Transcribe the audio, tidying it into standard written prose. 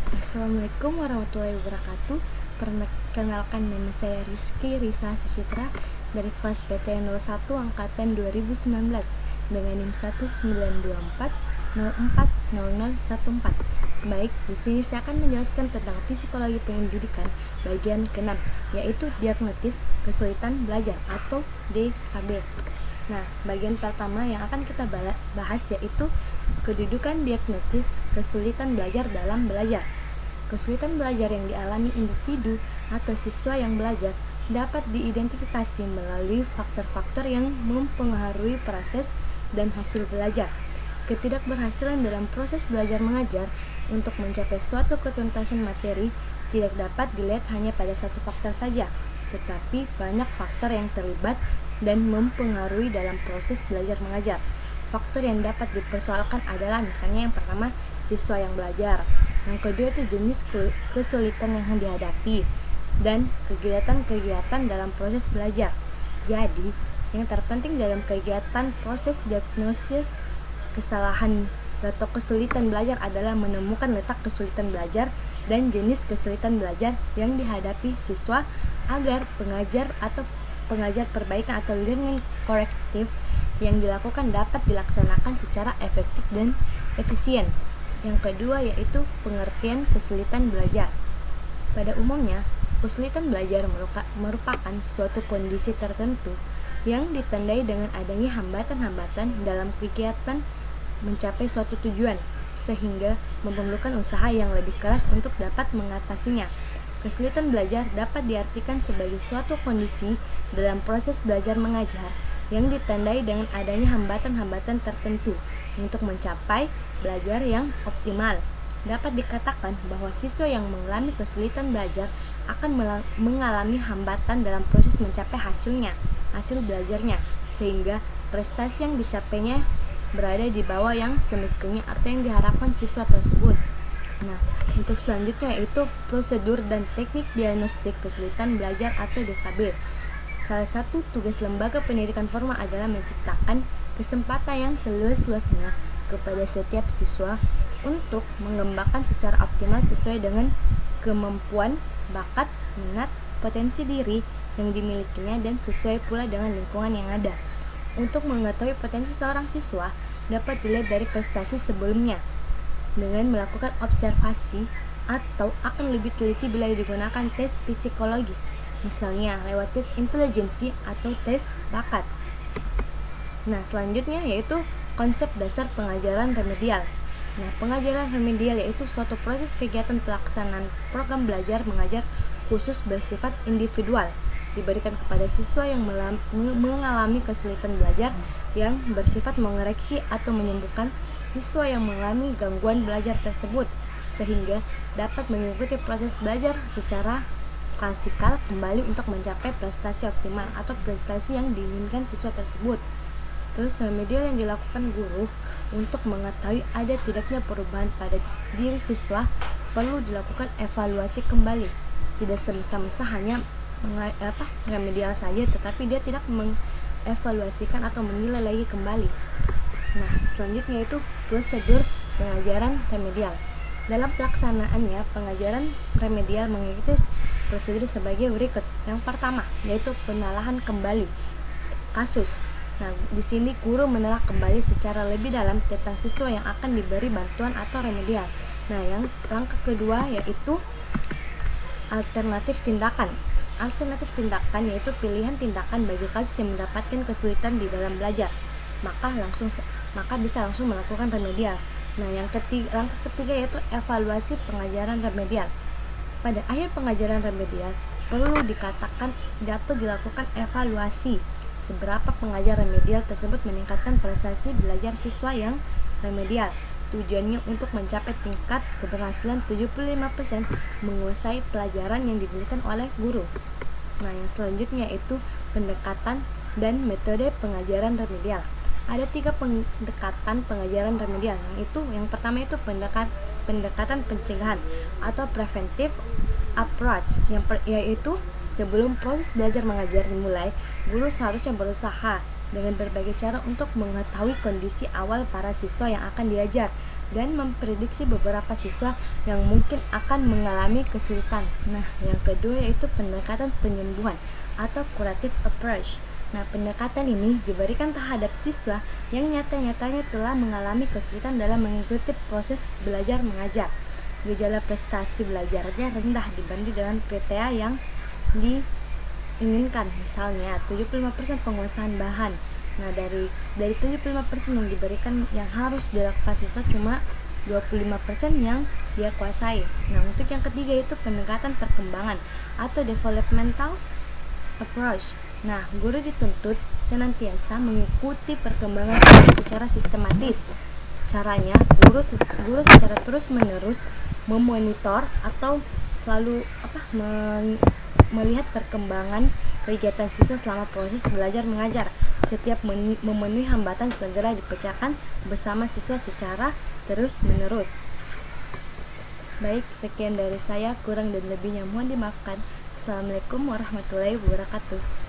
Assalamualaikum warahmatullahi wabarakatuh. Perkenalkan, nama saya Rizky Risa Sucitra dari kelas PTN 01 angkatan 2019 dengan NIM 192404014. Baik, di sini saya akan menjelaskan tentang psikologi pendidikan bagian ke-6, yaitu diagnosis kesulitan belajar atau DKB. Nah, bagian pertama yang akan kita bahas yaitu kedudukan diagnosis kesulitan belajar dalam belajar. Kesulitan belajar yang dialami individu atau siswa yang belajar dapat diidentifikasi melalui faktor-faktor yang mempengaruhi proses dan hasil belajar. Ketidakberhasilan dalam proses belajar mengajar untuk mencapai suatu ketuntasan materi tidak dapat dilihat hanya pada satu faktor saja, tetapi banyak faktor yang terlibat dan mempengaruhi dalam proses belajar mengajar. Faktor yang dapat dipersoalkan adalah misalnya yang pertama, siswa yang belajar. Yang kedua itu jenis kesulitan yang dihadapi dan kegiatan-kegiatan dalam proses belajar. Jadi, yang terpenting dalam kegiatan proses diagnosis kesalahan atau kesulitan belajar adalah menemukan letak kesulitan belajar dan jenis kesulitan belajar yang dihadapi siswa agar pengajar perbaikan atau learning corrective yang dilakukan dapat dilaksanakan secara efektif dan efisien. Yang kedua yaitu pengertian kesulitan belajar. Pada umumnya, kesulitan belajar merupakan suatu kondisi tertentu yang ditandai dengan adanya hambatan-hambatan dalam kegiatan mencapai suatu tujuan, sehingga memerlukan usaha yang lebih keras untuk dapat mengatasinya. Kesulitan belajar dapat diartikan sebagai suatu kondisi dalam proses belajar mengajar yang ditandai dengan adanya hambatan-hambatan tertentu untuk mencapai belajar yang optimal. Dapat dikatakan bahwa siswa yang mengalami kesulitan belajar akan mengalami hambatan dalam proses mencapai hasil belajarnya, sehingga prestasi yang dicapainya berada di bawah yang semestinya atau yang diharapkan siswa tersebut. Nah, untuk selanjutnya yaitu prosedur dan teknik diagnostik kesulitan belajar atau DKB. Salah satu tugas lembaga pendidikan formal adalah menciptakan kesempatan yang seluas-luasnya kepada setiap siswa untuk mengembangkan secara optimal sesuai dengan kemampuan, bakat, minat, potensi diri yang dimilikinya dan sesuai pula dengan lingkungan yang ada. Untuk mengetahui potensi seorang siswa dapat dilihat dari prestasi sebelumnya dengan melakukan observasi atau akan lebih teliti bila digunakan tes psikologis, misalnya lewat tes intelijensi atau tes bakat. Nah, selanjutnya yaitu konsep dasar pengajaran remedial. Nah, pengajaran remedial yaitu suatu proses kegiatan pelaksanaan program belajar mengajar khusus bersifat individual diberikan kepada siswa yang mengalami kesulitan belajar yang bersifat mengoreksi atau menyembuhkan siswa yang mengalami gangguan belajar tersebut sehingga dapat mengikuti proses belajar secara klasikal kembali untuk mencapai prestasi optimal atau prestasi yang diinginkan siswa tersebut. Terus remedial yang dilakukan guru untuk mengetahui ada tidaknya perubahan pada diri siswa perlu dilakukan evaluasi kembali. Tidak semesta-mesta hanya remedial saja, tetapi dia tidak mengevaluasikan atau menilai lagi kembali. Nah, selanjutnya itu prosedur pengajaran remedial. Dalam pelaksanaannya, pengajaran remedial mengikuti prosedur sebagai berikut. Yang pertama, yaitu penelahan kembali kasus. Nah, di sini guru menelaah kembali secara lebih dalam tentang siswa yang akan diberi bantuan atau remedial. Nah, yang langkah kedua yaitu alternatif tindakan. Alternatif tindakan yaitu pilihan tindakan bagi kasus yang mendapatkan kesulitan di dalam belajar. Maka bisa langsung melakukan remedial. Nah, langkah ketiga yaitu evaluasi pengajaran remedial. Pada akhir pengajaran remedial perlu dikatakan atau dilakukan evaluasi seberapa pengajar remedial tersebut meningkatkan prestasi belajar siswa yang remedial. Tujuannya untuk mencapai tingkat keberhasilan 75% menguasai pelajaran yang diberikan oleh guru. Nah, yang selanjutnya itu pendekatan dan metode pengajaran remedial. Ada 3 pendekatan pengajaran remedial. Yang pertama itu pendekatan pencegahan atau preventive approach, yaitu sebelum proses belajar mengajar dimulai, guru seharusnya berusaha dengan berbagai cara untuk mengetahui kondisi awal para siswa yang akan diajar dan memprediksi beberapa siswa yang mungkin akan mengalami kesulitan. Nah, yang kedua yaitu pendekatan penyembuhan atau curative approach. Nah, pendekatan ini diberikan terhadap siswa yang nyata-nyatanya telah mengalami kesulitan dalam mengikuti proses belajar mengajar. Gejala prestasi belajarnya rendah dibanding dengan kriteria yang diinginkan. Misalnya, 75% penguasaan bahan. Nah, dari 75% yang diberikan yang harus dilakukan siswa cuma 25% yang dia kuasai. Nah, untuk yang ketiga itu pendekatan perkembangan atau developmental approach. Nah, guru dituntut senantiasa mengikuti perkembangan secara sistematis. Caranya, guru secara terus-menerus memonitor atau selalu melihat perkembangan kegiatan siswa selama proses belajar mengajar. Setiap memenuhi hambatan segera dipecahkan bersama siswa secara terus-menerus. Baik, sekian dari saya, kurang dan lebihnya mohon dimaafkan. Assalamualaikum warahmatullahi wabarakatuh.